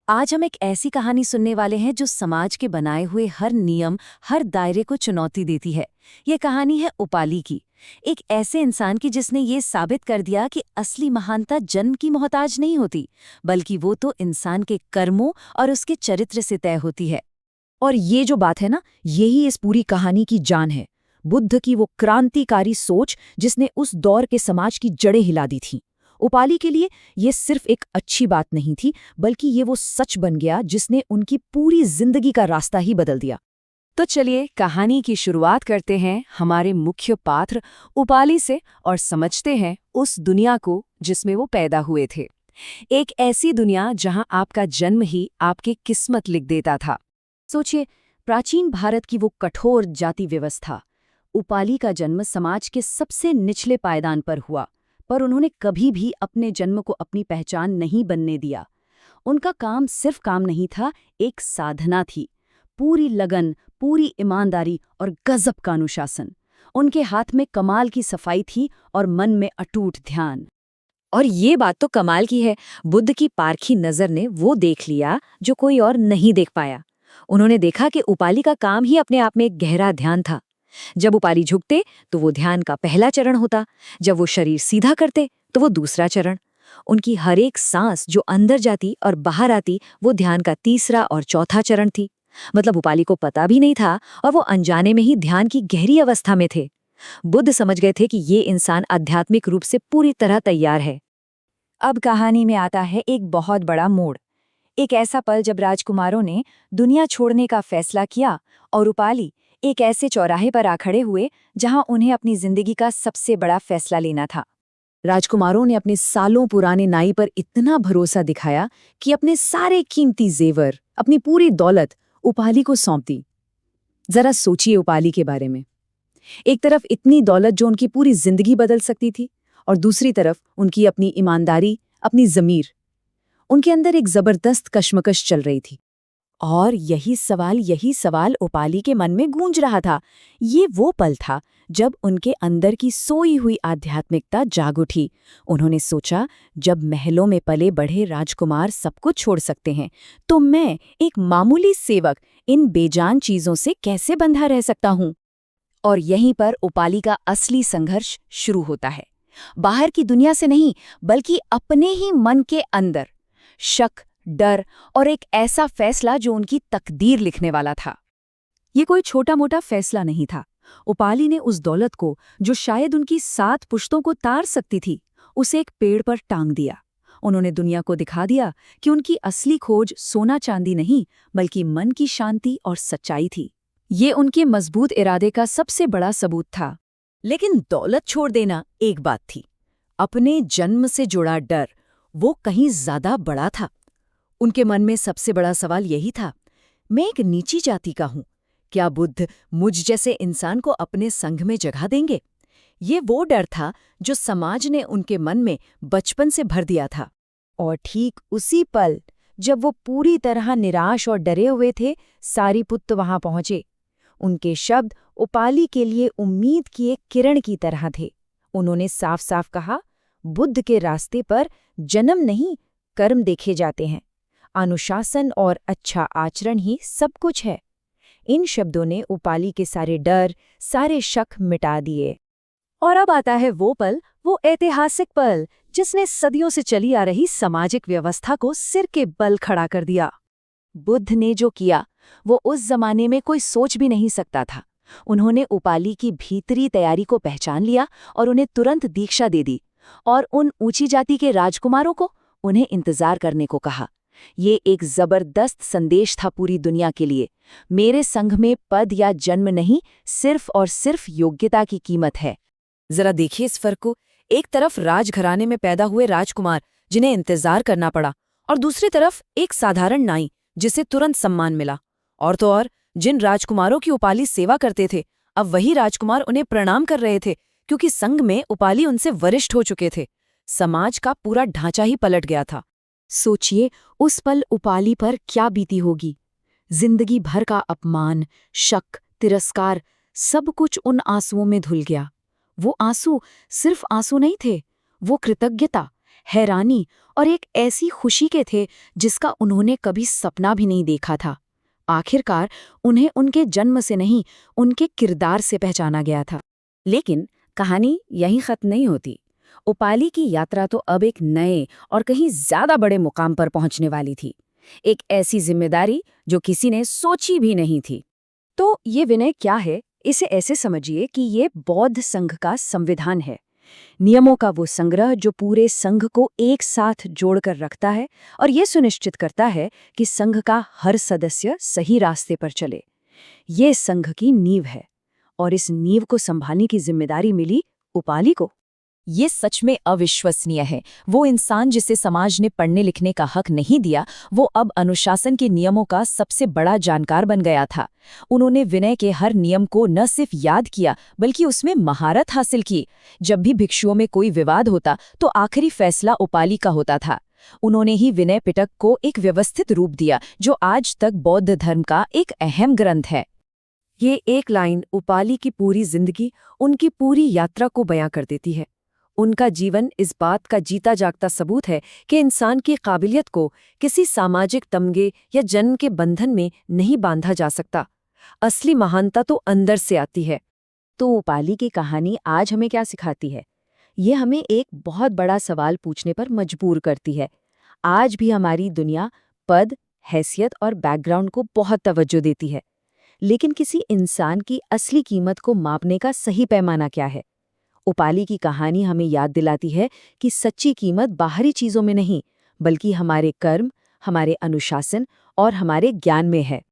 आज हम एक ऐसी कहानी सुनने वाले हैं जो समाज के बनाए हुए हर नियम, हर दायरे को चुनौती देती है। ये कहानी है उपाली की, एक ऐसे इंसान की जिसने ये साबित कर दिया कि असली महानता जन्म की मोहताज नहीं होती, बल्कि वो तो इंसान के कर्मों और उसके चरित्र से तय होती है। और ये जो बात है ना, यही इस पूरी कहानी की जान है। बुद्ध की वो क्रांतिकारी सोच जिसने उस दौर के समाज की जड़ें हिला दी थीं। उपाली के लिए ये सिर्फ एक अच्छी बात नहीं थी, बल्कि ये वो सच बन गया जिसने उनकी पूरी जिंदगी का रास्ता ही बदल दिया। तो चलिए कहानी की शुरुआत करते हैं हमारे मुख्य पात्र उपाली से और समझते हैं उस दुनिया को जिसमें वो पैदा हुए थे। एक ऐसी दुनिया जहां आपका जन्म ही आपकी किस्मत लिख देता था। सोचिए, प्राचीन भारत की वो कठोर जाति व्यवस्था। उपाली का जन्म समाज के सबसे निचले पायदान पर हुआ, पर उन्होंने कभी भी अपने जन्म को अपनी पहचान नहीं बनने दिया। उनका काम सिर्फ काम नहीं था, एक साधना थी। पूरी लगन, पूरी ईमानदारी और गजब का अनुशासन। उनके हाथ में कमाल की सफाई थी और मन में अटूट ध्यान। और ये बात तो कमाल की है, बुद्ध की पारखी नजर ने वो देख लिया जो कोई और नहीं देख पाया। उन्होंने देखा कि उपाली का काम ही अपने आप में एक गहरा ध्यान था। जब उपाली झुकते तो वो ध्यान का पहला चरण होता, जब वो शरीर सीधा करते तो वो दूसरा चरण। उनकी हर एक सांस जो अंदर जाती और बाहर आती, वो ध्यान का तीसरा और चौथा चरण थी। मतलब उपाली को पता भी नहीं था और वो अनजाने में ही ध्यान की गहरी अवस्था में थे। बुद्ध समझ गए थे कि ये इंसान आध्यात्मिक रूप से पूरी तरह तैयार है। अब कहानी में आता है एक बहुत बड़ा मोड़। एक ऐसा पल जब राजकुमारों ने दुनिया छोड़ने का फैसला किया और उपाली एक ऐसे चौराहे पर आ खड़े हुए जहां उन्हें अपनी जिंदगी का सबसे बड़ा फैसला लेना था। राजकुमारों ने अपने सालों पुराने नाई पर इतना भरोसा दिखाया कि अपने सारे कीमती जेवर, अपनी पूरी दौलत उपाली को सौंप दी। जरा सोचिए उपाली के बारे में। एक तरफ इतनी दौलत जो उनकी पूरी जिंदगी बदल सकती थी, और दूसरी तरफ उनकी अपनी ईमानदारी, अपनी ज़मीर। उनके अंदर एक जबरदस्त कश्मकश चल रही थी। और यही सवाल उपाली के मन में गूंज रहा था। ये वो पल था जब उनके अंदर की सोई हुई आध्यात्मिकता जाग उठी। उन्होंने सोचा, जब महलों में पले बढ़े राजकुमार सब कुछ छोड़ सकते हैं, तो मैं एक मामूली सेवक इन बेजान चीजों से कैसे बंधा रह सकता हूँ। और यहीं पर उपाली का असली संघर्ष शुरू होता है। बाहर की दुनिया से नहीं, बल्कि अपने ही मन के अंदर। शक, डर और एक ऐसा फैसला जो उनकी तकदीर लिखने वाला था। ये कोई छोटा मोटा फैसला नहीं था। उपाली ने उस दौलत को, जो शायद उनकी 7 पुश्तों को तार सकती थी, उसे एक पेड़ पर टांग दिया। उन्होंने दुनिया को दिखा दिया कि उनकी असली खोज सोना चांदी नहीं, बल्कि मन की शांति और सच्चाई थी। ये उनके मजबूत इरादे का सबसे बड़ा सबूत था। लेकिन दौलत छोड़ देना एक बात थी, अपने जन्म से जुड़ा डर वो कहीं ज्यादा बड़ा था। उनके मन में सबसे बड़ा सवाल यही था, मैं एक नीची जाति का हूं, क्या बुद्ध मुझ जैसे इंसान को अपने संघ में जगह देंगे? ये वो डर था जो समाज ने उनके मन में बचपन से भर दिया था। और ठीक उसी पल, जब वो पूरी तरह निराश और डरे हुए थे, सारिपुत्त वहां पहुंचे। उनके शब्द उपाली के लिए उम्मीद की एक किरण की तरह थे। उन्होंने साफ साफ कहा, बुद्ध के रास्ते पर जन्म नहीं, कर्म देखे जाते हैं। अनुशासन और अच्छा आचरण ही सब कुछ है। इन शब्दों ने उपाली के सारे डर, सारे शक मिटा दिए। और अब आता है वो पल, वो ऐतिहासिक पल जिसने सदियों से चली आ रही सामाजिक व्यवस्था को सिर के बल खड़ा कर दिया। बुद्ध ने जो किया वो उस जमाने में कोई सोच भी नहीं सकता था। उन्होंने उपाली की भीतरी तैयारी को पहचान लिया और उन्हें तुरंत दीक्षा दे दी, और उन ऊंची जाति के राजकुमारों को उन्हें इंतजार करने को कहा। ये एक जबरदस्त संदेश था पूरी दुनिया के लिए। मेरे संघ में पद या जन्म नहीं, सिर्फ और सिर्फ योग्यता की कीमत है। जरा देखिए इस फर्क को। एक तरफ राजघराने में पैदा हुए राजकुमार जिन्हें इंतजार करना पड़ा, और दूसरी तरफ एक साधारण नाई जिसे तुरंत सम्मान मिला। और तो और, जिन राजकुमारों की उपाली सेवा करते थे, अब वही राजकुमार उन्हें प्रणाम कर रहे थे, क्योंकि संघ में उपाली उनसे वरिष्ठ हो चुके थे। समाज का पूरा ढांचा ही पलट गया था। सोचिए उस पल उपाली पर क्या बीती होगी। जिंदगी भर का अपमान, शक, तिरस्कार, सब कुछ उन आंसुओं में धुल गया। वो आंसू सिर्फ आंसू नहीं थे, वो कृतज्ञता, हैरानी और एक ऐसी खुशी के थे जिसका उन्होंने कभी सपना भी नहीं देखा था। आखिरकार उन्हें उनके जन्म से नहीं, उनके किरदार से पहचाना गया था। लेकिन कहानी यहीं खत्म नहीं होती। उपाली की यात्रा तो अब एक नए और कहीं ज्यादा बड़े मुकाम पर पहुंचने वाली थी। एक ऐसी जिम्मेदारी जो किसी ने सोची भी नहीं थी। तो ये विनय क्या है? इसे ऐसे समझिए कि ये बौद्ध संघ का संविधान है। नियमों का वो संग्रह जो पूरे संघ को एक साथ जोड़कर रखता है और ये सुनिश्चित करता है कि संघ का हर सदस्य सही रास्ते पर चले। ये संघ की नींव है और इस नींव को संभालने की जिम्मेदारी मिली उपाली को। ये सच में अविश्वसनीय है। वो इंसान जिसे समाज ने पढ़ने लिखने का हक नहीं दिया, वो अब अनुशासन के नियमों का सबसे बड़ा जानकार बन गया था। उन्होंने विनय के हर नियम को न सिर्फ याद किया, बल्कि उसमें महारत हासिल की। जब भी भिक्षुओं में कोई विवाद होता, तो आखिरी फैसला उपाली का होता था। उन्होंने ही विनय पिटक को एक व्यवस्थित रूप दिया, जो आज तक बौद्ध धर्म का एक अहम ग्रंथ है। ये एक लाइन उपाली की पूरी जिंदगी, उनकी पूरी यात्रा को बयां कर देती है। उनका जीवन इस बात का जीता जागता सबूत है कि इंसान की काबिलियत को किसी सामाजिक तमगे या जन्म के बंधन में नहीं बांधा जा सकता। असली महानता तो अंदर से आती है। तो उपाली की कहानी आज हमें क्या सिखाती है? ये हमें एक बहुत बड़ा सवाल पूछने पर मजबूर करती है। आज भी हमारी दुनिया पद, हैसियत और बैकग्राउंड को बहुत तवज्जो देती है, लेकिन किसी इंसान की असली कीमत को मापने का सही पैमाना क्या है? उपाली की कहानी हमें याद दिलाती है कि सच्ची कीमत बाहरी चीजों में नहीं, बल्कि हमारे कर्म, हमारे अनुशासन और हमारे ज्ञान में है।